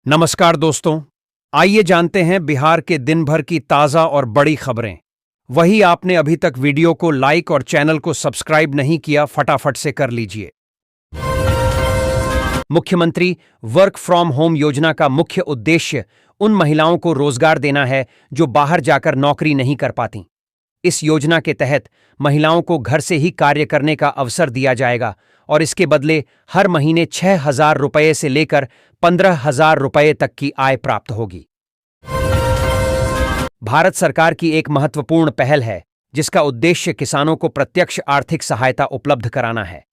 नमस्कार दोस्तों, आइए जानते हैं बिहार के दिन भर की ताज़ा और बड़ी खबरें। वही आपने अभी तक वीडियो को लाइक और चैनल को सब्सक्राइब नहीं किया, फटाफट से कर लीजिए। मुख्यमंत्री वर्क फ्रॉम होम योजना का मुख्य उद्देश्य उन महिलाओं को रोजगार देना है जो बाहर जाकर नौकरी नहीं कर पाती। इस योजना के तहत महिलाओं को घर से ही कार्य करने का अवसर दिया जाएगा और इसके बदले हर महीने 6,000 रुपये से लेकर 15,000 रुपये तक की आय प्राप्त होगी। भारत सरकार की एक महत्वपूर्ण पहल है जिसका उद्देश्य किसानों को प्रत्यक्ष आर्थिक सहायता उपलब्ध कराना है।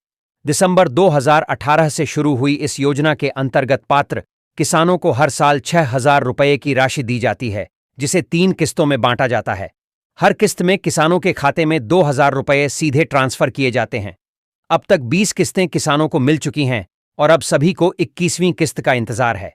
दिसंबर 2018 से शुरू हुई इस योजना के अंतर्गत पात्र किसानों को हर साल 6,000 रुपये की राशि दी जाती है, जिसे 3 किस्तों में बांटा जाता है। हर किस्त में किसानों के खाते में 2,000 रुपये सीधे ट्रांसफर किए जाते हैं। अब तक 20 किस्तें किसानों को मिल चुकी हैं और अब सभी को 21वीं किस्त का इंतजार है।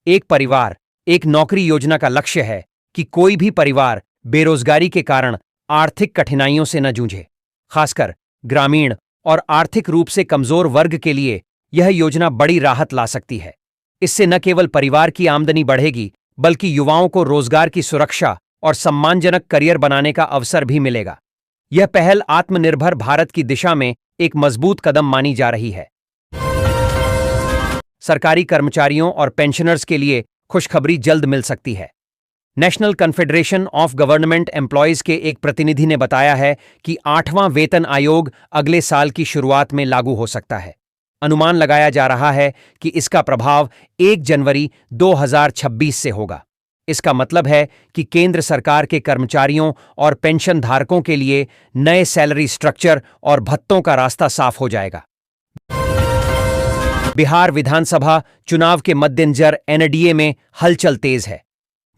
एक परिवार एक नौकरी योजना का लक्ष्य है कि कोई भी परिवार बेरोजगारी के कारण आर्थिक कठिनाइयों से न जूझे। खासकर ग्रामीण और आर्थिक रूप से कमजोर वर्ग के लिए यह योजना बड़ी राहत ला सकती है। इससे न केवल परिवार की आमदनी बढ़ेगी, बल्कि युवाओं को रोजगार की सुरक्षा और सम्मानजनक करियर बनाने का अवसर भी मिलेगा। यह पहल आत्मनिर्भर भारत की दिशा में एक मजबूत कदम मानी जा रही है। सरकारी कर्मचारियों और पेंशनर्स के लिए खुशखबरी जल्द मिल सकती है। National confederation of government employees के एक प्रतिनिधि ने बताया है कि 8वां वेतन आयोग अगले साल की शुरुआत में लागू हो सकता है। अनुमान लगाया जा रहा है कि इसका प्रभाव 1 जनवरी 2026 से होगा। इसका मतलब है कि केंद्र सरकार के कर्मचारियों और पेंशन धारकों के लिए नए सैलरी स्ट्रक्चर और भत्तों का रास्ता साफ हो जाएगा। बिहार विधानसभा चुनाव के मद्देनजर एनडीए में हलचल तेज है।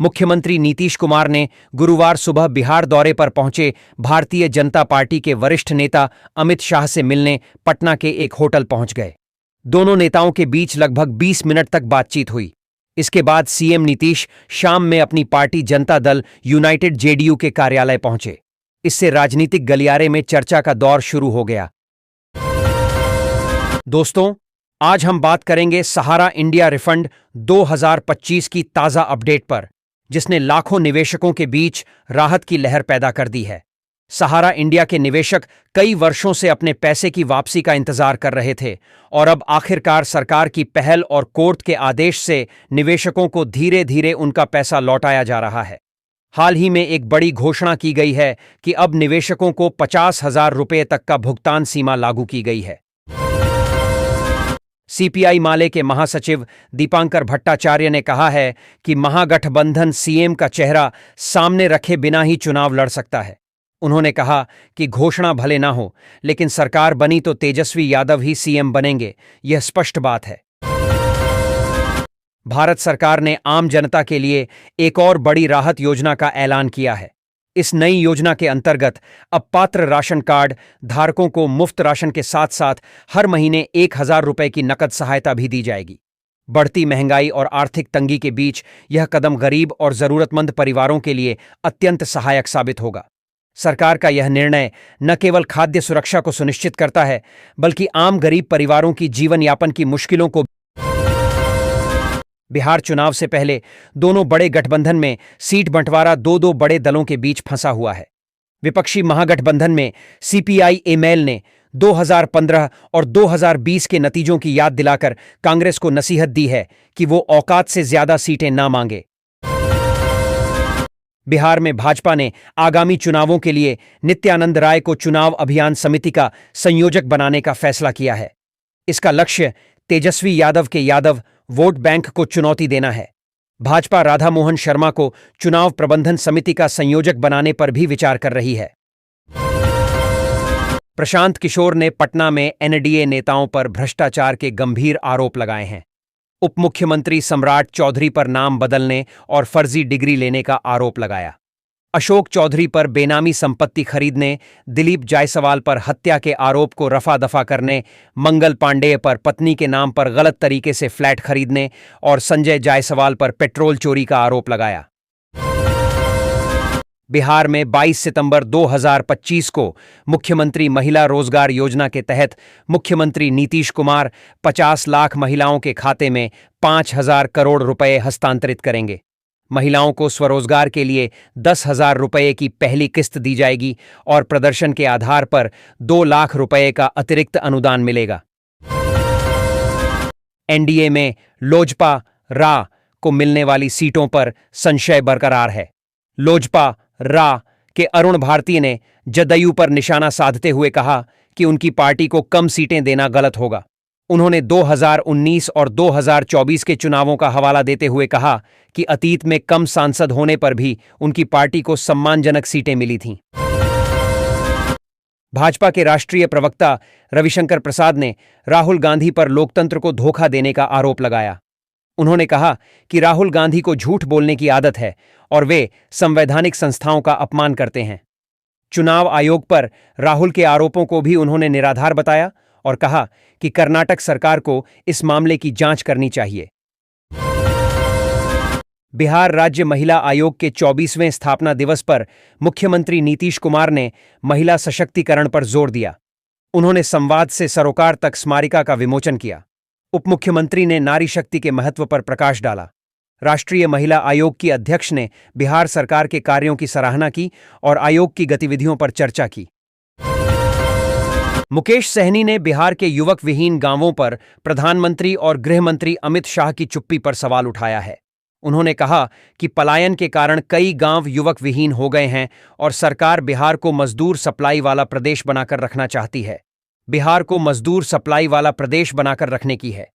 मुख्यमंत्री नीतीश कुमार ने गुरुवार सुबह बिहार दौरे पर पहुंचे भारतीय जनता पार्टी के वरिष्ठ नेता अमित शाह से मिलने पटना के एक होटल पहुंच गए। दोनों नेताओं के बीच लगभग 20 मिनट तक बातचीत हुई। इसके बाद सीएम नीतीश शाम में अपनी party Janata Dal United JDU के कार्यालय पहुंचे। इससे राजनीतिक गलियारे में चर्चा का दौर शुरू हो गया। दोस्तों, आज हम बात करेंगे सहारा इंडिया रिफंड 2025 की ताजा अपडेट पर, जिसने लाखों निवेशकों के बीच राहत की लहर पैदा कर दी है। सहारा इंडिया के निवेशक कई वर्षों से अपने पैसे की वापसी का इंतजार कर रहे थे और अब आखिरकार सरकार की पहल और कोर्ट के आदेश से निवेशकों को धीरे धीरे उनका पैसा लौटाया जा रहा है। हाल ही में एक बड़ी घोषणा की गई है कि अब निवेशकों को 50,000 रुपये तक का भुगतान सीमा लागू की गई है। सीपीआई माले के महासचिव दीपांकर भट्टाचार्य ने कहा है कि महागठबंधन सीएम का चेहरा सामने रखे बिना ही चुनाव लड़ सकता है। उन्होंने कहा कि घोषणा भले ना हो, लेकिन सरकार बनी तो तेजस्वी यादव ही सीएम बनेंगे, यह स्पष्ट बात है। भारत सरकार ने आम जनता के लिए एक और बड़ी राहत योजना का ऐलान किया है। इस नई योजना के अंतर्गत अब पात्र राशन कार्ड धारकों को मुफ्त राशन के साथ साथ हर महीने 1,000 रुपये की नकद सहायता भी दी जाएगी। बढ़ती महंगाई और आर्थिक तंगी के बीच यह कदम गरीब और जरूरतमंद परिवारों के लिए अत्यंत सहायक साबित होगा। सरकार का यह निर्णय न केवल खाद्य सुरक्षा को सुनिश्चित करता है, बल्कि आम गरीब परिवारों की जीवन यापन की मुश्किलों को। बिहार चुनाव से पहले दोनों बड़े गठबंधन में सीट बंटवारा दो बड़े दलों के बीच फंसा हुआ है। विपक्षी महागठबंधन में सीपीआई एमएल ने 2015 और 2020 के नतीजों की याद दिलाकर कांग्रेस को नसीहत दी है कि वो औकात से ज्यादा सीटें ना मांगे। बिहार में भाजपा ने आगामी चुनावों के लिए नित्यानंद राय को चुनाव अभियान समिति का संयोजक बनाने का फैसला किया है। इसका लक्ष्य तेजस्वी यादव के यादव वोट बैंक को चुनौती देना है। भाजपा राधा मोहन शर्मा को चुनाव प्रबंधन समिति का संयोजक बनाने पर भी विचार कर रही है। प्रशांत किशोर ने पटना में एनडीए नेताओं पर भ्रष्टाचार के गंभीर आरोप लगाए हैं। उप मुख्यमंत्री सम्राट चौधरी पर नाम बदलने और फर्जी डिग्री लेने का आरोप लगाया। अशोक चौधरी पर बेनामी संपत्ति खरीदने, दिलीप जायसवाल पर हत्या के आरोप को रफा दफा करने, मंगल पांडेय पर पत्नी के नाम पर गलत तरीके से फ्लैट खरीदने और संजय जायसवाल पर पेट्रोल चोरी का आरोप लगाया। बिहार में 22 सितंबर 2025 को मुख्यमंत्री महिला रोजगार योजना के तहत मुख्यमंत्री नीतीश कुमार 50 लाख महिलाओं के खाते में 5,000 करोड़ रुपए हस्तांतरित करेंगे। महिलाओं को स्वरोजगार के लिए 10,000 रुपए की पहली किस्त दी जाएगी और प्रदर्शन के आधार पर 2 लाख रुपए का अतिरिक्त अनुदान मिलेगा। एनडीए में लोजपा रा को मिलने वाली सीटों पर संशय बरकरार है। लोजपा रा के अरुण भारती ने जदयू पर निशाना साधते हुए कहा कि उनकी पार्टी को कम सीटें देना गलत होगा। उन्होंने 2019 और 2024 के चुनावों का हवाला देते हुए कहा कि अतीत में कम सांसद होने पर भी उनकी पार्टी को सम्मानजनक सीटें मिली थीं। भाजपा के राष्ट्रीय प्रवक्ता रविशंकर प्रसाद ने राहुल गांधी पर लोकतंत्र को धोखा देने का आरोप लगाया। उन्होंने कहा कि राहुल गांधी को झूठ बोलने की आदत है और वे संवैधानिक संस्थाओं का अपमान करते हैं। चुनाव आयोग पर राहुल के आरोपों को भी उन्होंने निराधार बताया और कहा कि कर्नाटक सरकार को इस मामले की जांच करनी चाहिए। बिहार राज्य महिला आयोग के 24वें स्थापना दिवस पर मुख्यमंत्री नीतीश कुमार ने महिला सशक्तिकरण पर जोर दिया। उन्होंने संवाद से सरोकार तक स्मारिका का विमोचन किया। उप मुख्यमंत्री ने नारी शक्ति के महत्व पर प्रकाश डाला। राष्ट्रीय महिला आयोग की अध्यक्ष ने बिहार सरकार के कार्यों की सराहना की और आयोग की गतिविधियों पर चर्चा की। मुकेश सहनी ने बिहार के युवक विहीन गांवों पर प्रधानमंत्री और गृह मंत्री अमित शाह की चुप्पी पर सवाल उठाया है। उन्होंने कहा कि पलायन के कारण कई गांव युवक विहीन हो गए हैं और सरकार बिहार को मजदूर सप्लाई वाला प्रदेश बनाकर रखना चाहती है। बिहार को मजदूर सप्लाई वाला प्रदेश बनाकर रखने की है।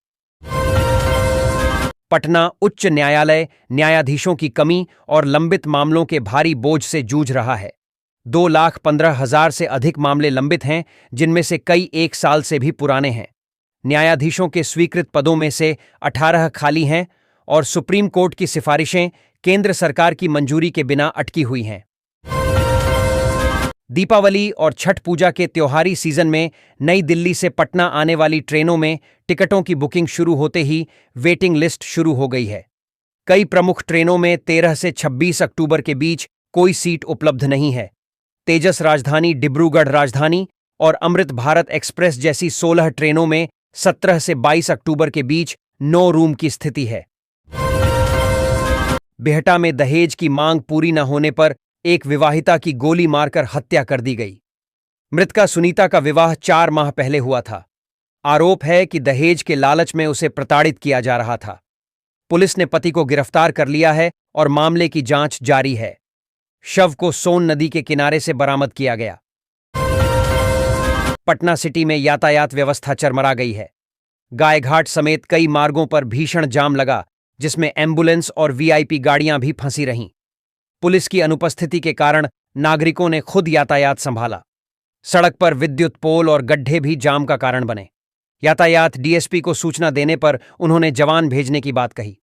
पटना उच्च न्यायालय न्यायाधीशों की कमी और लंबित मामलों के भारी बोझ से जूझ रहा है। 2,15,000 से अधिक मामले लंबित हैं, जिनमें से कई 1 साल से भी पुराने हैं। न्यायाधीशों के स्वीकृत पदों में से 18 खाली हैं और सुप्रीम कोर्ट की सिफारिशें केंद्र सरकार की मंजूरी के बिना अटकी हुई हैं। दीपावली और छठ पूजा के त्योहारी सीजन में नई दिल्ली से पटना आने वाली ट्रेनों में टिकटों की बुकिंग शुरू होते ही वेटिंग लिस्ट शुरू हो गई है। कई प्रमुख ट्रेनों में 13 से 26 अक्टूबर के बीच कोई सीट उपलब्ध नहीं है। तेजस राजधानी, डिब्रूगढ़ राजधानी और अमृत भारत एक्सप्रेस जैसी 16 ट्रेनों में 17 से 22 अक्टूबर के बीच 9 रूम की स्थिति है। बिहटा में दहेज की मांग पूरी न होने पर एक विवाहिता की गोली मारकर हत्या कर दी गई। मृतका सुनीता का विवाह 4 माह पहले हुआ था। आरोप है कि दहेज के लालच में उसे प्रताड़ित किया जा रहा था। पुलिस ने पति को गिरफ्तार कर लिया है और मामले की जांच जारी है। शव को सोन नदी के किनारे से बरामद किया गया। पटना सिटी में यातायात व्यवस्था चरमरा गई है। गायघाट समेत कई मार्गों पर भीषण जाम लगा, जिसमें एम्बुलेंस और वीआईपी गाड़ियां भी फंसी रहीं। पुलिस की अनुपस्थिति के कारण नागरिकों ने खुद यातायात संभाला। सड़क पर विद्युत पोल और गड्ढे भी जाम का कारण बने। यातायात डीएसपी को सूचना देने पर उन्होंने जवान भेजने की बात कही।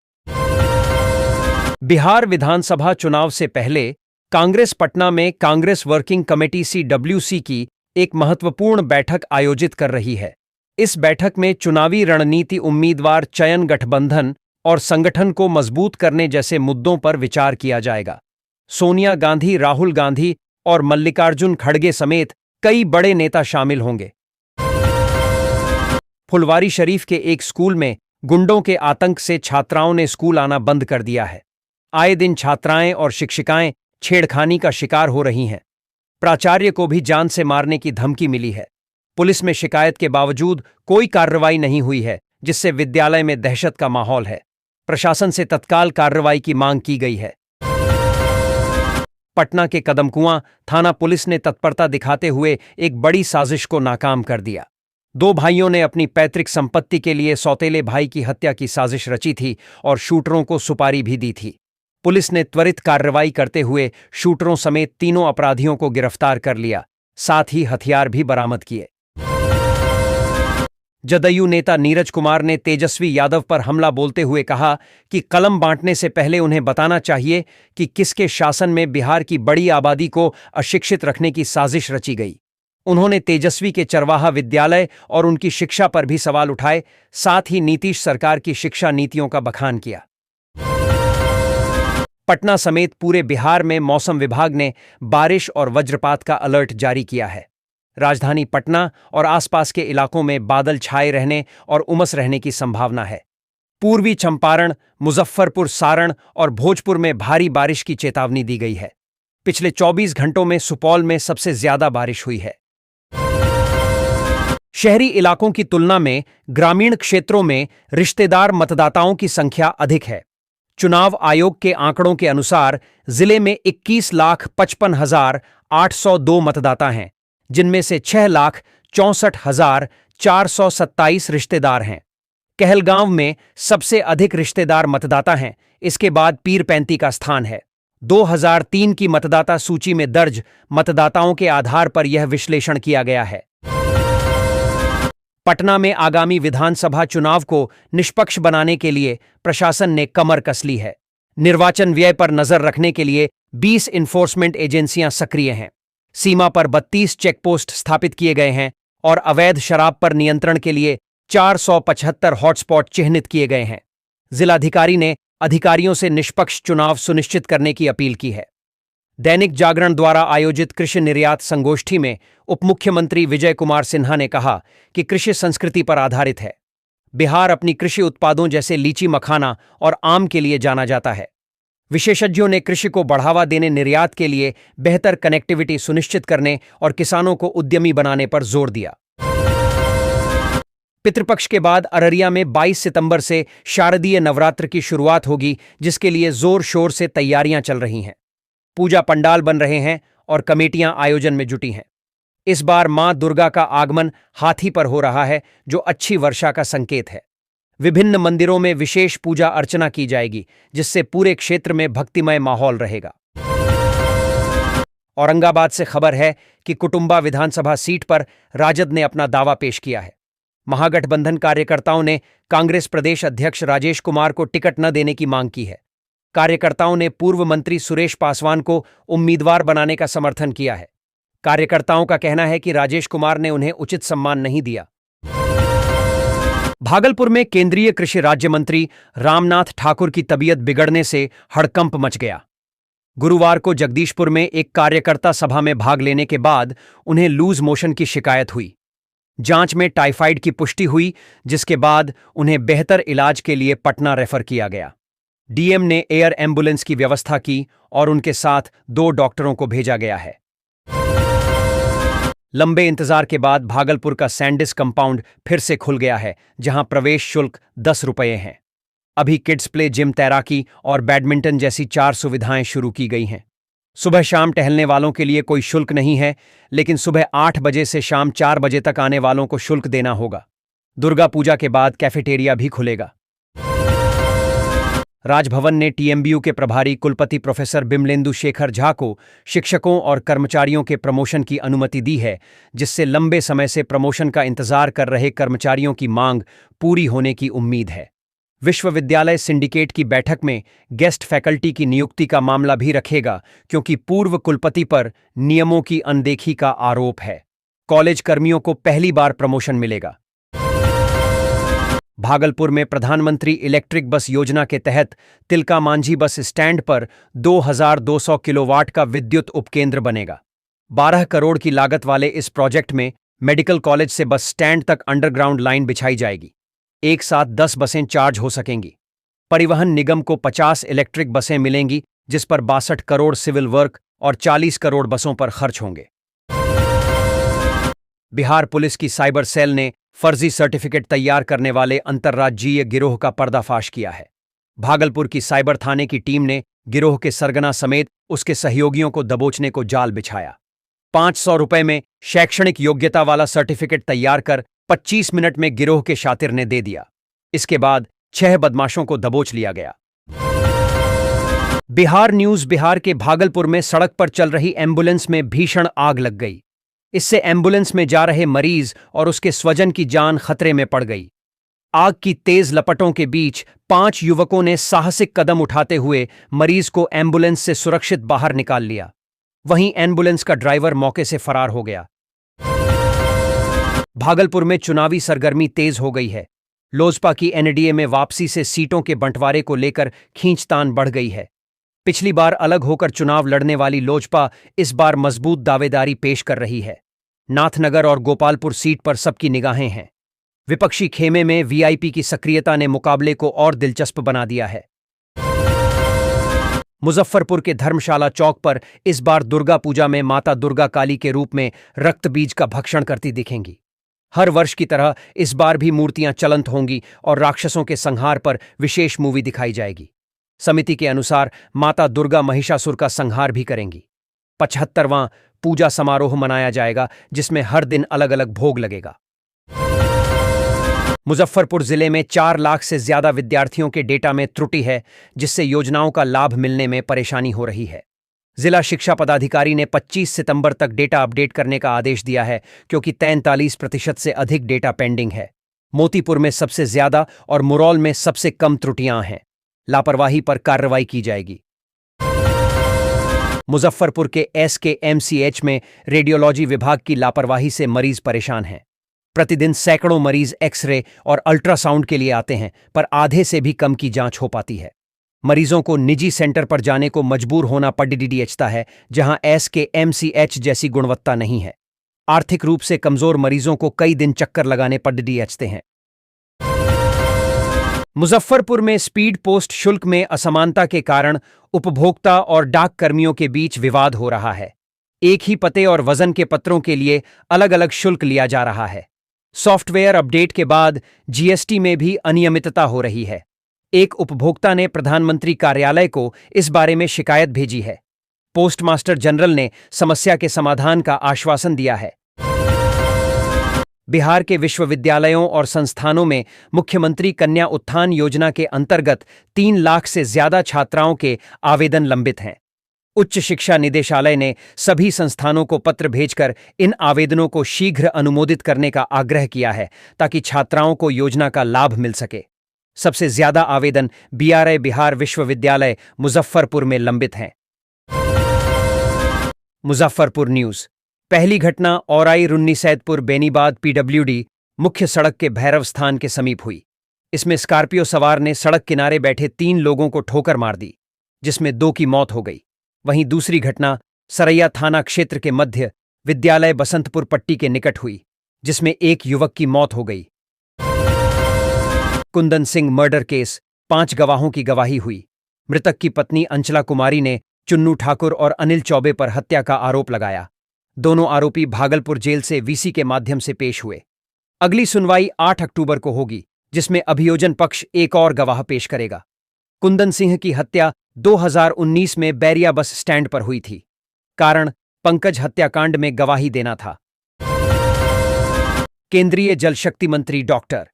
बिहार विधानसभा चुनाव से पहले कांग्रेस पटना में कांग्रेस वर्किंग कमेटी CWC की एक महत्वपूर्ण बैठक आयोजित कर रही है। इस बैठक में चुनावी रणनीति, उम्मीदवार चयन, गठबंधन और संगठन को मजबूत करने जैसे मुद्दों पर विचार किया जाएगा। सोनिया गांधी, राहुल गांधी और मल्लिकार्जुन खड़गे समेत कई बड़े नेता शामिल होंगे। फुलवारी शरीफ के एक स्कूल में गुंडों के आतंक से छात्राओं ने स्कूल आना बंद कर दिया है। आए दिन छात्राएं और शिक्षिकाएं छेड़खानी का शिकार हो रही हैं। प्राचार्य को भी जान से मारने की धमकी मिली है। पुलिस में शिकायत के बावजूद कोई कार्रवाई नहीं हुई है, जिससे विद्यालय में दहशत का माहौल है। प्रशासन से तत्काल कार्रवाई की मांग की गई है। पटना के कदमकुआं थाना पुलिस ने तत्परता दिखाते हुए एक बड़ी साजिश को नाकाम कर दिया। 2 भाइयों ने अपनी पैतृक संपत्ति के लिए सौतेले भाई की हत्या की साजिश रची थी और शूटरों को सुपारी भी दी थी। पुलिस ने त्वरित कार्रवाई करते हुए शूटरों समेत 3 अपराधियों को गिरफ्तार कर लिया, साथ ही हथियार भी बरामद किए। जदयू नेता नीरज कुमार ने तेजस्वी यादव पर हमला बोलते हुए कहा कि कलम बांटने से पहले उन्हें बताना चाहिए कि किसके शासन में बिहार की बड़ी आबादी को अशिक्षित रखने की साजिश रची गई। उन्होंने तेजस्वी के चरवाहा विद्यालय और उनकी शिक्षा पर भी सवाल उठाए, साथ ही नीतीश सरकार की शिक्षा नीतियों का बखान किया। पटना समेत पूरे बिहार में मौसम विभाग ने बारिश और वज्रपात का अलर्ट जारी किया है। राजधानी पटना और आसपास के इलाकों में बादल छाए रहने और उमस रहने की संभावना है। पूर्वी चंपारण, मुजफ्फरपुर, सारण और भोजपुर में भारी बारिश की चेतावनी दी गई है। पिछले 24 घंटों में सुपौल में सबसे ज्यादा बारिश हुई है। शहरी इलाकों की तुलना में ग्रामीण क्षेत्रों में रिश्तेदार मतदाताओं की संख्या अधिक है। चुनाव आयोग के आंकड़ों के अनुसार जिले में 21,55,802 मतदाता हैं, जिनमें से 6,64,427 रिश्तेदार हैं। कहलगांव में सबसे अधिक रिश्तेदार मतदाता हैं, इसके बाद पीरपैंती का स्थान है। 2003 की मतदाता सूची में दर्ज मतदाताओं के आधार पर यह विश्लेषण किया गया है। पटना में आगामी विधानसभा चुनाव को निष्पक्ष बनाने के लिए प्रशासन ने कमर कस ली है। निर्वाचन व्यय पर नजर रखने के लिए 20 इन्फोर्समेंट एजेंसियां सक्रिय हैं। सीमा पर 32 चेकपोस्ट स्थापित किए गए हैं और अवैध शराब पर नियंत्रण के लिए 475 हॉटस्पॉट चिह्नित किए गए हैं। जिलाधिकारी ने अधिकारियों से निष्पक्ष चुनाव सुनिश्चित करने की अपील की है। दैनिक जागरण द्वारा आयोजित कृषि निर्यात संगोष्ठी में उपमुख्यमंत्री विजय कुमार सिन्हा ने कहा कि कृषि संस्कृति पर आधारित है। बिहार अपनी कृषि उत्पादों जैसे लीची, मखाना और आम के लिए जाना जाता है। विशेषज्ञों ने कृषि को बढ़ावा देने, निर्यात के लिए बेहतर कनेक्टिविटी सुनिश्चित करने और किसानों को उद्यमी बनाने पर जोर दिया। पितृपक्ष के बाद अररिया में 22 सितंबर से शारदीय नवरात्र की शुरुआत होगी, जिसके लिए जोर शोर से तैयारियां चल रही हैं। पूजा पंडाल बन रहे हैं और कमेटियां आयोजन में जुटी हैं। इस बार मां दुर्गा का आगमन हाथी पर हो रहा है, जो अच्छी वर्षा का संकेत है। विभिन्न मंदिरों में विशेष पूजा अर्चना की जाएगी, जिससे पूरे क्षेत्र में भक्तिमय माहौल रहेगा। औरंगाबाद से खबर है कि कुटुंबा विधानसभा सीट पर राजद ने अपना दावा पेश किया है। महागठबंधन कार्यकर्ताओं ने कांग्रेस प्रदेश अध्यक्ष राजेश कुमार को टिकट न देने की मांग की है। कार्यकर्ताओं ने पूर्व मंत्री सुरेश पासवान को उम्मीदवार बनाने का समर्थन किया है। कार्यकर्ताओं का कहना है कि राजेश कुमार ने उन्हें उचित सम्मान नहीं दिया। भागलपुर में केंद्रीय कृषि राज्य मंत्री रामनाथ ठाकुर की तबीयत बिगड़ने से हड़कंप मच गया। गुरुवार को जगदीशपुर में एक कार्यकर्ता सभा में भाग लेने के बाद उन्हें लूज मोशन की शिकायत हुई। जांच में टाइफाइड की पुष्टि हुई, जिसके बाद उन्हें बेहतर इलाज के लिए पटना रेफर किया गया। डीएम ने एयर एम्बुलेंस की व्यवस्था की और उनके साथ 2 डॉक्टरों को भेजा गया है। लंबे इंतजार के बाद भागलपुर का सैंडिस कंपाउंड फिर से खुल गया है, जहां प्रवेश शुल्क 10 रुपये हैं। अभी किड्स प्ले, जिम, तैराकी और बैडमिंटन जैसी 4 सुविधाएं शुरू की गई हैं। सुबह शाम टहलने वालों के लिए कोई शुल्क नहीं है, लेकिन सुबह 8 बजे से शाम 4 बजे तक आने वालों को शुल्क देना होगा। दुर्गा पूजा के बाद कैफेटेरिया भी खुलेगा। राजभवन ने टीएमबीयू के प्रभारी कुलपति प्रोफेसर बिमलेंदु शेखर झा को शिक्षकों और कर्मचारियों के प्रमोशन की अनुमति दी है, जिससे लंबे समय से प्रमोशन का इंतजार कर रहे कर्मचारियों की मांग पूरी होने की उम्मीद है। विश्वविद्यालय सिंडिकेट की बैठक में गेस्ट फैकल्टी की नियुक्ति का मामला भी रखेगा, क्योंकि पूर्व कुलपति पर नियमों की अनदेखी का आरोप है। कॉलेज कर्मियों को पहली बार प्रमोशन मिलेगा। भागलपुर में प्रधानमंत्री इलेक्ट्रिक बस योजना के तहत तिलका मांझी बस स्टैंड पर 2200 किलोवाट का विद्युत उपकेंद्र बनेगा। 12 करोड़ की लागत वाले इस प्रोजेक्ट में मेडिकल कॉलेज से बस स्टैंड तक अंडरग्राउंड लाइन बिछाई जाएगी। एक साथ 10 बसें चार्ज हो सकेंगी। परिवहन निगम को 50 इलेक्ट्रिक बसें मिलेंगी, जिस पर 62 करोड़ सिविल वर्क और 40 करोड़ बसों पर खर्च होंगे। बिहार पुलिस की साइबर सेल ने फर्जी सर्टिफिकेट तैयार करने वाले अंतर्राज्यीय गिरोह का पर्दाफाश किया है। भागलपुर की साइबर थाने की टीम ने गिरोह के सरगना समेत उसके सहयोगियों को दबोचने को जाल बिछाया। 500 रुपए में शैक्षणिक योग्यता वाला सर्टिफिकेट तैयार कर 25 मिनट में गिरोह के शातिर ने दे दिया। इसके बाद 6 बदमाशों को दबोच लिया गया। बिहार न्यूज। बिहार के भागलपुर में सड़क पर चल रही एम्बुलेंस में भीषण आग लग गई। इससे एम्बुलेंस में जा रहे मरीज और उसके स्वजन की जान खतरे में पड़ गई। आग की तेज लपटों के बीच 5 युवकों ने साहसिक कदम उठाते हुए मरीज को एम्बुलेंस से सुरक्षित बाहर निकाल लिया। वहीं एम्बुलेंस का ड्राइवर मौके से फरार हो गया। भागलपुर में चुनावी सरगर्मी तेज हो गई है। लोजपा की एनडीए में वापसी से सीटों के बंटवारे को लेकर खींचतान बढ़ गई है। पिछली बार अलग होकर चुनाव लड़ने वाली लोजपा इस बार मजबूत दावेदारी पेश कर रही है। नाथनगर और गोपालपुर सीट पर सबकी निगाहें हैं। विपक्षी खेमे में वीआईपी की सक्रियता ने मुकाबले को और दिलचस्प बना दिया है। मुजफ्फरपुर के धर्मशाला चौक पर इस बार दुर्गा पूजा में माता दुर्गा काली के रूप में रक्त बीज का भक्षण करती दिखेंगी। हर वर्ष की तरह इस बार भी मूर्तियां चलंत होंगी और राक्षसों के संहार पर विशेष मूवी दिखाई जाएगी। समिति के अनुसार माता दुर्गा महिषासुर का संहार भी करेंगी। 75वां पूजा समारोह मनाया जाएगा, जिसमें हर दिन अलग अलग भोग लगेगा। मुजफ्फरपुर जिले में 4 लाख से ज्यादा विद्यार्थियों के डेटा में त्रुटि है, जिससे योजनाओं का लाभ मिलने में परेशानी हो रही है। जिला शिक्षा पदाधिकारी ने 25 सितंबर तक डेटा अपडेट करने का आदेश दिया है, क्योंकि 43% से अधिक डेटा पेंडिंग है। मोतीपुर में सबसे ज्यादा और मुरौल में सबसे कम त्रुटियां हैं। लापरवाही पर कार्रवाई की जाएगी। मुजफ्फरपुर के SKMCH में रेडियोलॉजी विभाग की लापरवाही से मरीज परेशान हैं। प्रतिदिन सैकड़ों मरीज एक्सरे और अल्ट्रासाउंड के लिए आते हैं, पर आधे से भी कम की जांच हो पाती है। मरीजों को निजी सेंटर पर जाने को मजबूर होना पड़ता है, जहां SKMCH जैसी गुणवत्ता नहीं है। आर्थिक रूप से कमजोर मरीजों को कई दिन चक्कर लगाने पड़ते हैं। मुजफ्फरपुर में स्पीड पोस्ट शुल्क में असमानता के कारण उपभोक्ता और डाक कर्मियों के बीच विवाद हो रहा है। एक ही पते और वजन के पत्रों के लिए अलग अलग शुल्क लिया जा रहा है। सॉफ्टवेयर अपडेट के बाद GST में भी अनियमितता हो रही है। एक उपभोक्ता ने प्रधानमंत्री कार्यालय को इस बारे में शिकायत भेजी है। पोस्टमास्टर जनरल ने समस्या के समाधान का आश्वासन दिया है। बिहार के विश्वविद्यालयों और संस्थानों में मुख्यमंत्री कन्या उत्थान योजना के अंतर्गत 3 लाख से ज्यादा छात्राओं के आवेदन लंबित हैं। उच्च शिक्षा निदेशालय ने सभी संस्थानों को पत्र भेजकर इन आवेदनों को शीघ्र अनुमोदित करने का आग्रह किया है, ताकि छात्राओं को योजना का लाभ मिल सके। सबसे ज्यादा आवेदन BRI बिहार विश्वविद्यालय मुजफ्फरपुर में लंबित हैं। मुजफ्फरपुर न्यूज। पहली घटना औराई रुन्नीसैदपुर बेनीबाद PWD मुख्य सड़क के भैरव स्थान के समीप हुई। इसमें स्कॉर्पियो सवार ने सड़क किनारे बैठे 3 लोगों को ठोकर मार दी, जिसमें 2 की मौत हो गई। वहीं दूसरी घटना सरैया थाना क्षेत्र के मध्य विद्यालय बसंतपुर पट्टी के निकट हुई, जिसमें 1 युवक की मौत हो गई। कुंदन सिंह मर्डर केस, 5 गवाहों की गवाही हुई। मृतक की पत्नी अंचला कुमारी ने चुन्नू ठाकुर और अनिल चौबे पर हत्या का आरोप लगाया। दोनों आरोपी भागलपुर जेल से VC के माध्यम से पेश हुए। अगली सुनवाई 8 अक्टूबर को होगी, जिसमें अभियोजन पक्ष एक और गवाह पेश करेगा। कुंदन सिंह की हत्या 2019 में बैरिया बस स्टैंड पर हुई थी। कारण पंकज हत्याकांड में गवाही देना था। केंद्रीय जल शक्ति मंत्री डॉक्टर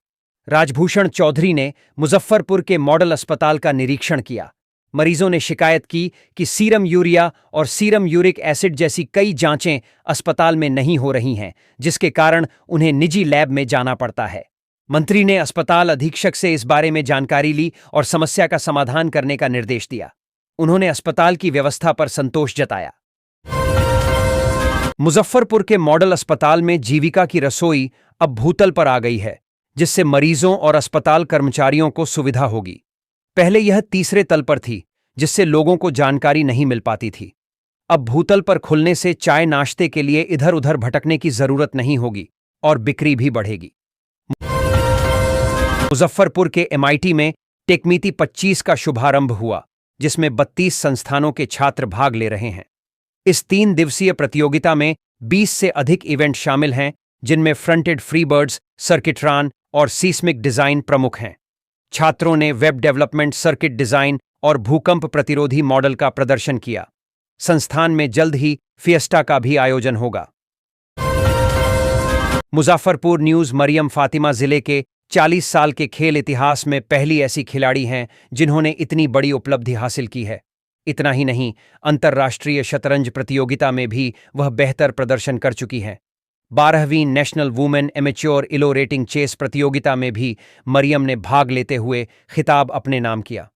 राजभूषण चौधरी ने मुजफ्फरपुर के मॉडल अस्पताल का निरीक्षण किया। मरीजों ने शिकायत की कि सीरम यूरिया और सीरम यूरिक एसिड जैसी कई जांचें अस्पताल में नहीं हो रही हैं, जिसके कारण उन्हें निजी लैब में जाना पड़ता है। मंत्री ने अस्पताल अधीक्षक से इस बारे में जानकारी ली और समस्या का समाधान करने का निर्देश दिया। उन्होंने अस्पताल की व्यवस्था पर संतोष जताया। मुजफ्फरपुर के मॉडल अस्पताल में जीविका की रसोई अब भूतल पर आ गई है, जिससे मरीजों और अस्पताल कर्मचारियों को सुविधा होगी। पहले यह तीसरे तल पर थी, जिससे लोगों को जानकारी नहीं मिल पाती थी। अब भूतल पर खुलने से चाय नाश्ते के लिए इधर उधर भटकने की जरूरत नहीं होगी और बिक्री भी बढ़ेगी। मुजफ्फरपुर के MIT में टेकमीती 25 का शुभारंभ हुआ, जिसमें 32 संस्थानों के छात्र भाग ले रहे हैं। इस 3 दिवसीय प्रतियोगिता में 20 से अधिक इवेंट शामिल हैं, जिनमें फ्रंटेड फ्रीबर्ड्स, सर्किट्रॉन और सीस्मिक डिजाइन प्रमुख हैं। छात्रों ने वेब डेवलपमेंट, सर्किट डिजाइन और भूकंप प्रतिरोधी मॉडल का प्रदर्शन किया। संस्थान में जल्द ही फिएस्टा का भी आयोजन होगा। मुजफ्फरपुर न्यूज। मरियम फातिमा जिले के 40 साल के खेल इतिहास में पहली ऐसी खिलाड़ी हैं जिन्होंने इतनी बड़ी उपलब्धि हासिल की है। इतना ही नहीं, अंतर्राष्ट्रीय शतरंज प्रतियोगिता में भी वह बेहतर प्रदर्शन कर चुकी हैं। 12वीं नेशनल वुमेन एमेच्योर इलो रेटिंग चेस प्रतियोगिता में भी मरियम ने भाग लेते हुए खिताब अपने नाम किया।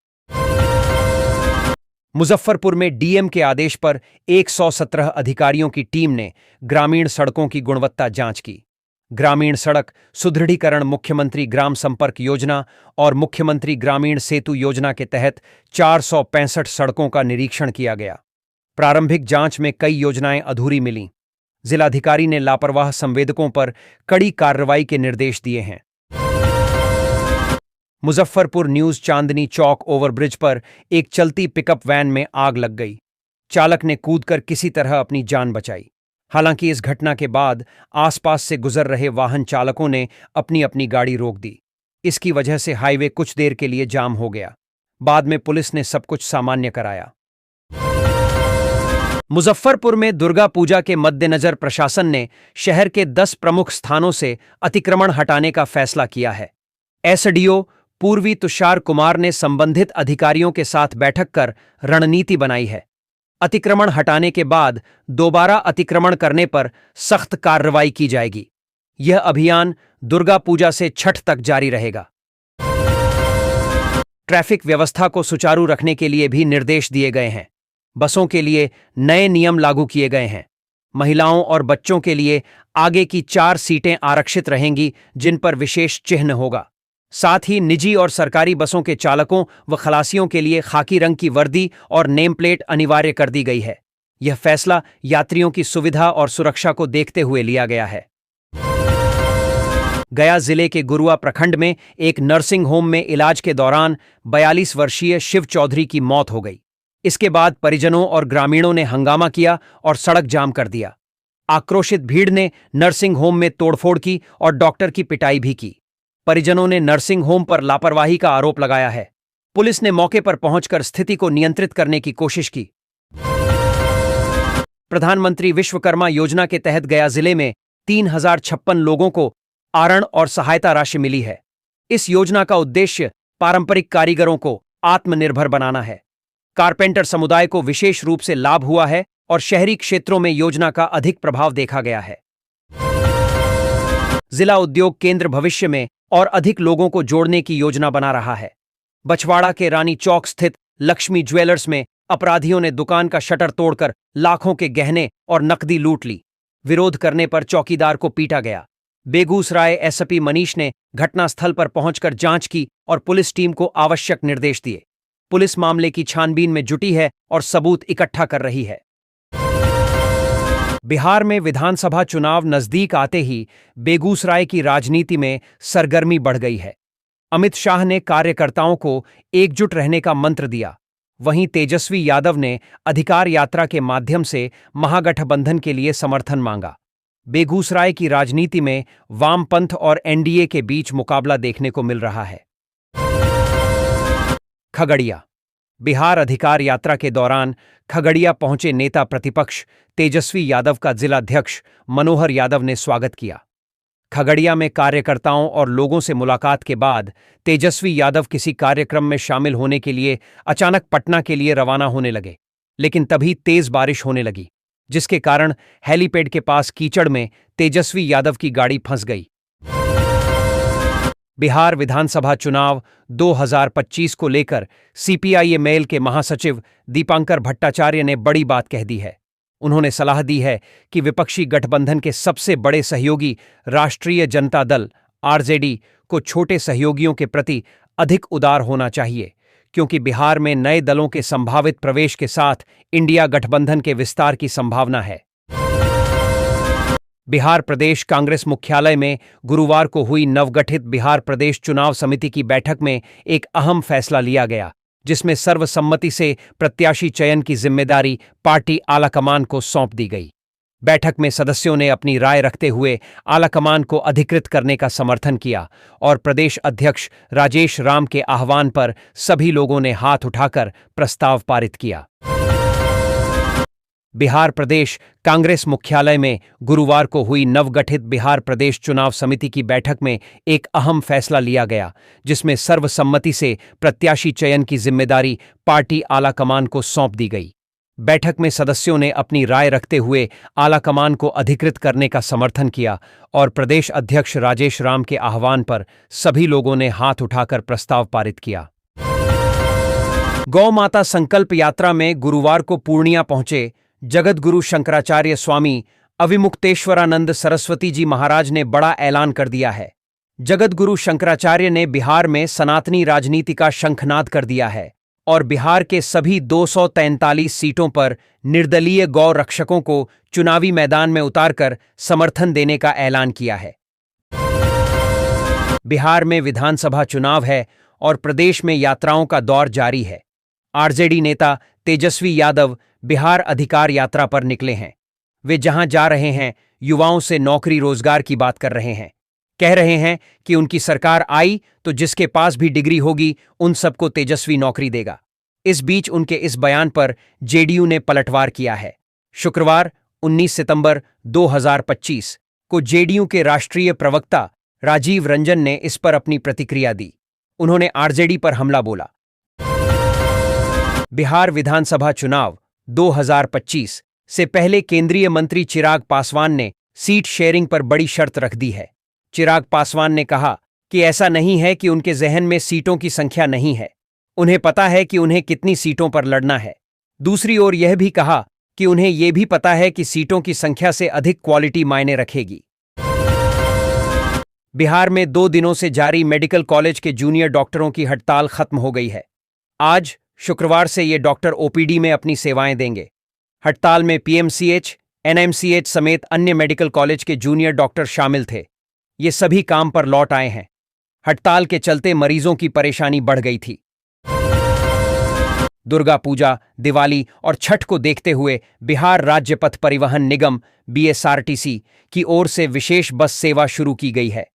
मुजफ्फरपुर में DM के आदेश पर 117 अधिकारियों की टीम ने ग्रामीण सड़कों की गुणवत्ता जांच की। ग्रामीण सड़क सुदृढ़ीकरण मुख्यमंत्री ग्राम संपर्क योजना और मुख्यमंत्री ग्रामीण सेतु योजना के तहत 465 सड़कों का निरीक्षण किया गया। प्रारंभिक जांच में कई योजनाएं अधूरी मिलीं। जिलाधिकारी ने लापरवाह संवेदकों पर कड़ी कार्रवाई के निर्देश दिए हैं। मुजफ्फरपुर न्यूज चांदनी चौक ओवरब्रिज पर एक चलती पिकअप वैन में आग लग गई। चालक ने कूदकर किसी तरह अपनी जान बचाई। हालांकि इस घटना के बाद आसपास से गुजर रहे वाहन चालकों ने अपनी अपनी गाड़ी रोक दी। इसकी वजह से हाईवे कुछ देर के लिए जाम हो गया। बाद में पुलिस ने सब कुछ सामान्य कराया। मुजफ्फरपुर में दुर्गा पूजा के मद्देनजर प्रशासन ने शहर के 10 प्रमुख स्थानों से अतिक्रमण हटाने का फैसला किया है। एसडीओ पूर्वी तुषार कुमार ने संबंधित अधिकारियों के साथ बैठक कर रणनीति बनाई है। अतिक्रमण हटाने के बाद दोबारा अतिक्रमण करने पर सख्त कार्रवाई की जाएगी। यह अभियान दुर्गा पूजा से छठ तक जारी रहेगा। ट्रैफिक व्यवस्था को सुचारू रखने के लिए भी निर्देश दिए गए हैं। बसों के लिए नए नियम लागू किए गए हैं। महिलाओं और बच्चों के लिए आगे की 4 सीटें आरक्षित रहेंगी, जिन पर विशेष चिह्न होगा। साथ ही निजी और सरकारी बसों के चालकों व खलासियों के लिए खाकी रंग की वर्दी और नेम प्लेट अनिवार्य कर दी गई है। यह फैसला यात्रियों की सुविधा और सुरक्षा को देखते हुए लिया गया है। गया जिले के गुरुआ प्रखंड में एक नर्सिंग होम में इलाज के दौरान 42 वर्षीय शिव चौधरी की मौत हो गई। इसके बाद परिजनों और ग्रामीणों ने हंगामा किया और सड़क जाम कर दिया। आक्रोशित भीड़ ने नर्सिंग होम में तोड़फोड़ की और डॉक्टर की पिटाई भी की। परिजनों ने नर्सिंग होम पर लापरवाही का आरोप लगाया है। पुलिस ने मौके पर पहुंचकर स्थिति को नियंत्रित करने की कोशिश की। प्रधानमंत्री विश्वकर्मा योजना के तहत गया जिले में 3056 लोगों को आरण और सहायता राशि मिली है। इस योजना का उद्देश्य पारंपरिक कारीगरों को आत्मनिर्भर बनाना है। कारपेंटर समुदाय को विशेष रूप से लाभ हुआ है और शहरी क्षेत्रों में योजना का अधिक प्रभाव देखा गया है। जिला उद्योग केंद्र भविष्य में और अधिक लोगों को जोड़ने की योजना बना रहा है। बछवाड़ा के रानी चौक स्थित लक्ष्मी ज्वेलर्स में अपराधियों ने दुकान का शटर तोड़कर लाखों के गहने और नकदी लूट ली। विरोध करने पर चौकीदार को पीटा गया। बेगूसराय एसपी मनीष ने घटनास्थल पर पहुंचकर जांच की और पुलिस टीम को आवश्यक निर्देश दिए। पुलिस मामले की छानबीन में जुटी है और सबूत इकट्ठा कर रही है। बिहार में विधानसभा चुनाव नजदीक आते ही बेगूसराय की राजनीति में सरगर्मी बढ़ गई है। अमित शाह ने कार्यकर्ताओं को एकजुट रहने का मंत्र दिया। वहीं तेजस्वी यादव ने अधिकार यात्रा के माध्यम से महागठबंधन के लिए समर्थन मांगा। बेगूसराय की राजनीति में वामपंथ और एनडीए के बीच मुकाबला देखने को मिल रहा है। खगड़िया बिहार अधिकार यात्रा के दौरान खगड़िया पहुंचे नेता प्रतिपक्ष तेजस्वी यादव का जिलाध्यक्ष मनोहर यादव ने स्वागत किया। खगड़िया में कार्यकर्ताओं और लोगों से मुलाकात के बाद तेजस्वी यादव किसी कार्यक्रम में शामिल होने के लिए अचानक पटना के लिए रवाना होने लगे, लेकिन तभी तेज बारिश होने लगी, जिसके कारण हेलीपैड के पास कीचड़ में तेजस्वी यादव की गाड़ी फंस गई। बिहार विधानसभा चुनाव 2025 को लेकर सीपीआई-एम के महासचिव दीपांकर भट्टाचार्य ने बड़ी बात कह दी है। उन्होंने सलाह दी है कि विपक्षी गठबंधन के सबसे बड़े सहयोगी राष्ट्रीय जनता दल आरजेडी को छोटे सहयोगियों के प्रति अधिक उदार होना चाहिए, क्योंकि बिहार में नए दलों के संभावित प्रवेश के साथ इंडिया गठबंधन के विस्तार की संभावना है। बिहार प्रदेश कांग्रेस मुख्यालय में गुरुवार को हुई नवगठित बिहार प्रदेश चुनाव समिति की बैठक में एक अहम फैसला लिया गया, जिसमें सर्वसम्मति से प्रत्याशी चयन की जिम्मेदारी पार्टी आलाकमान को सौंप दी गई। बैठक में सदस्यों ने अपनी राय रखते हुए आलाकमान को अधिकृत करने का समर्थन किया और प्रदेश अध्यक्ष राजेश राम के आह्वान पर सभी लोगों ने हाथ उठाकर प्रस्ताव पारित किया। बिहार प्रदेश कांग्रेस मुख्यालय में गुरुवार को हुई नवगठित बिहार प्रदेश चुनाव समिति की बैठक में एक अहम फैसला लिया गया, जिसमें सर्वसम्मति से प्रत्याशी चयन की जिम्मेदारी पार्टी आलाकमान को सौंप दी गई। बैठक में सदस्यों ने अपनी राय रखते हुए आलाकमान को अधिकृत करने का समर्थन किया और प्रदेश अध्यक्ष राजेश राम के आह्वान पर सभी लोगों ने हाथ उठाकर प्रस्ताव पारित किया। गौ माता संकल्प यात्रा में गुरुवार को पूर्णिया पहुंचे जगतगुरु शंकराचार्य स्वामी अविमुक्तेश्वरानंद सरस्वती जी महाराज ने बड़ा ऐलान कर दिया है। जगतगुरु शंकराचार्य ने बिहार में सनातनी राजनीति का शंखनाद कर दिया है और बिहार के सभी 243 सीटों पर निर्दलीय गौ रक्षकों को चुनावी मैदान में उतारकर समर्थन देने का ऐलान किया है। बिहार में विधानसभा चुनाव है और प्रदेश में यात्राओं का दौर जारी है। आरजेडी नेता तेजस्वी यादव बिहार अधिकार यात्रा पर निकले हैं। वे जहां जा रहे हैं, युवाओं से नौकरी रोजगार की बात कर रहे हैं। कह रहे हैं कि उनकी सरकार आई तो जिसके पास भी डिग्री होगी उन सबको तेजस्वी नौकरी देगा। इस बीच उनके इस बयान पर जेडीयू ने पलटवार किया है। शुक्रवार 19 सितंबर 2025 को जेडीयू के राष्ट्रीय प्रवक्ता राजीव रंजन ने इस पर अपनी प्रतिक्रिया दी। उन्होंने आरजेडी पर हमला बोला। बिहार विधानसभा चुनाव 2025 से पहले केंद्रीय मंत्री चिराग पासवान ने सीट शेयरिंग पर बड़ी शर्त रख दी है। चिराग पासवान ने कहा कि ऐसा नहीं है कि उनके जहन में सीटों की संख्या नहीं है, उन्हें पता है कि उन्हें कितनी सीटों पर लड़ना है। दूसरी ओर यह भी कहा कि उन्हें यह भी पता है कि सीटों की संख्या से अधिक क्वालिटी मायने रखेगी। बिहार में 2 दिनों से जारी मेडिकल कॉलेज के जूनियर डॉक्टरों की हड़ताल खत्म हो गई है। आज शुक्रवार से ये डॉक्टर ओपीडी में अपनी सेवाएं देंगे। हड़ताल में पीएमसीएच, एनएमसीएच समेत अन्य मेडिकल कॉलेज के जूनियर डॉक्टर शामिल थे। ये सभी काम पर लौट आए हैं। हड़ताल के चलते मरीजों की परेशानी बढ़ गई थी। दुर्गा पूजा, दिवाली और छठ को देखते हुए बिहार राज्य पथ परिवहन निगम बीएसआरटीसी की ओर से विशेष बस सेवा शुरू की गई है।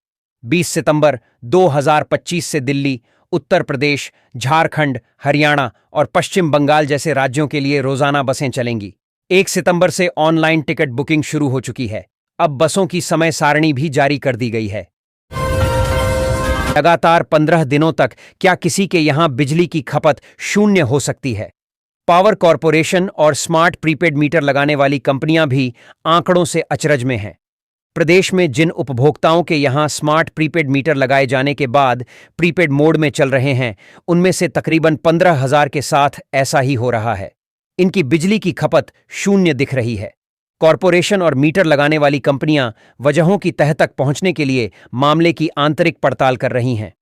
20 सितंबर 2025 से दिल्ली, उत्तर प्रदेश, झारखंड, हरियाणा और पश्चिम बंगाल जैसे राज्यों के लिए रोजाना बसें चलेंगी। 1 सितंबर से ऑनलाइन टिकट बुकिंग शुरू हो चुकी है। अब बसों की समय सारणी भी जारी कर दी गई है। लगातार 15 दिनों तक क्या किसी के यहां बिजली की खपत शून्य हो सकती है? पावर कॉरपोरेशन और स्मार्ट प्रीपेड मीटर लगाने वाली कंपनियां भी आंकड़ों से अचरज में हैं। प्रदेश में जिन उपभोक्ताओं के यहां स्मार्ट प्रीपेड मीटर लगाए जाने के बाद प्रीपेड मोड में चल रहे हैं, उनमें से तकरीबन 15,000 के साथ ऐसा ही हो रहा है। इनकी बिजली की खपत शून्य दिख रही है। कॉरपोरेशन और मीटर लगाने वाली कंपनियां वजहों की तह तक पहुंचने के लिए मामले की आंतरिक पड़ताल कर रही हैं।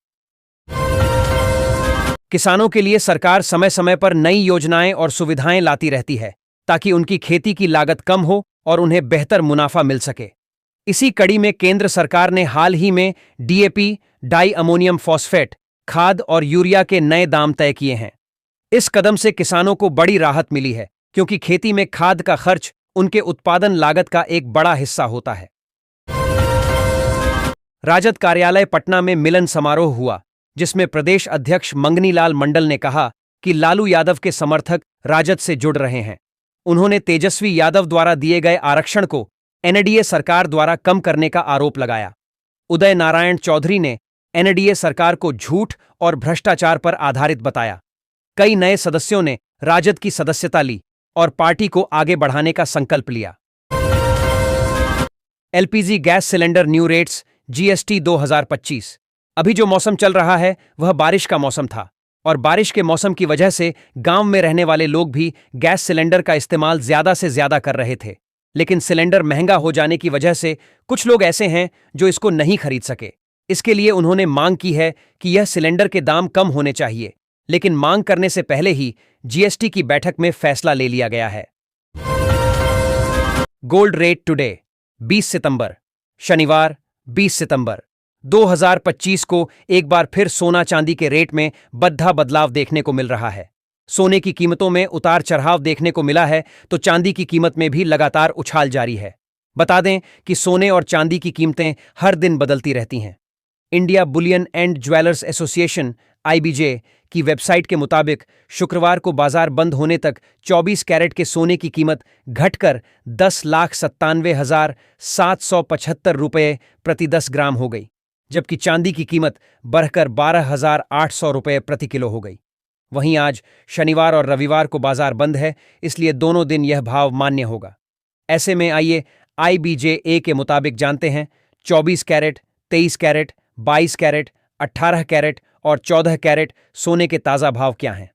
किसानों के लिए सरकार समय समय पर नई योजनाएं और सुविधाएं लाती रहती है ताकि उनकी खेती की लागत कम हो और उन्हें बेहतर मुनाफा मिल सके। इसी कड़ी में केंद्र सरकार ने हाल ही में डीएपी, डाई अमोनियम फॉस्फेट खाद और यूरिया के नए दाम तय किए हैं। इस कदम से किसानों को बड़ी राहत मिली है, क्योंकि खेती में खाद का खर्च उनके उत्पादन लागत का एक बड़ा हिस्सा होता है। राजद कार्यालय पटना में मिलन समारोह हुआ, जिसमें प्रदेश अध्यक्ष मंगनीलाल मंडल ने कहा कि लालू यादव के समर्थक राजद से जुड़ रहे हैं। उन्होंने तेजस्वी यादव द्वारा दिए गए आरक्षण को एनडीए सरकार द्वारा कम करने का आरोप लगाया। उदय नारायण चौधरी ने एनडीए सरकार को झूठ और भ्रष्टाचार पर आधारित बताया। कई नए सदस्यों ने राजद की सदस्यता ली और पार्टी को आगे बढ़ाने का संकल्प लिया। LPG gas cylinder new rates GST 2025। अभी जो मौसम चल रहा है वह बारिश का मौसम था और बारिश के मौसम की वजह से गांव में रहने वाले लोग भी गैस सिलेंडर का इस्तेमाल ज्यादा से ज्यादा कर रहे थे। लेकिन सिलेंडर महंगा हो जाने की वजह से कुछ लोग ऐसे हैं जो इसको नहीं खरीद सके। इसके लिए उन्होंने मांग की है कि यह सिलेंडर के दाम कम होने चाहिए, लेकिन मांग करने से पहले ही जीएसटी की बैठक में फैसला ले लिया गया है। गोल्ड रेट टुडे 20 सितंबर, शनिवार 20 सितंबर 2025 को एक बार फिर सोना चांदी के रेट में बद्धा बदलाव देखने को मिल रहा है। सोने की कीमतों में उतार चढ़ाव देखने को मिला है तो चांदी की कीमत में भी लगातार उछाल जारी है। बता दें कि सोने और चांदी की कीमतें हर दिन बदलती रहती हैं। India bullion and jewellers association IBJ की वेबसाइट के मुताबिक शुक्रवार को बाजार बंद होने तक 24 कैरेट के सोने की कीमत घटकर 10,97,775 रुपये प्रति 10 ग्राम हो गई, जबकि चांदी की कीमत बढ़कर 12,800 रुपये प्रति किलो हो गई। वहीं आज शनिवार और रविवार को बाजार बंद है, इसलिए दोनों दिन यह भाव मान्य होगा। ऐसे में आइए आईबीजे के मुताबिक जानते हैं 24 कैरेट, 23 कैरेट, 22 कैरेट, 18 कैरेट और 14 कैरेट सोने के ताज़ा भाव क्या हैं।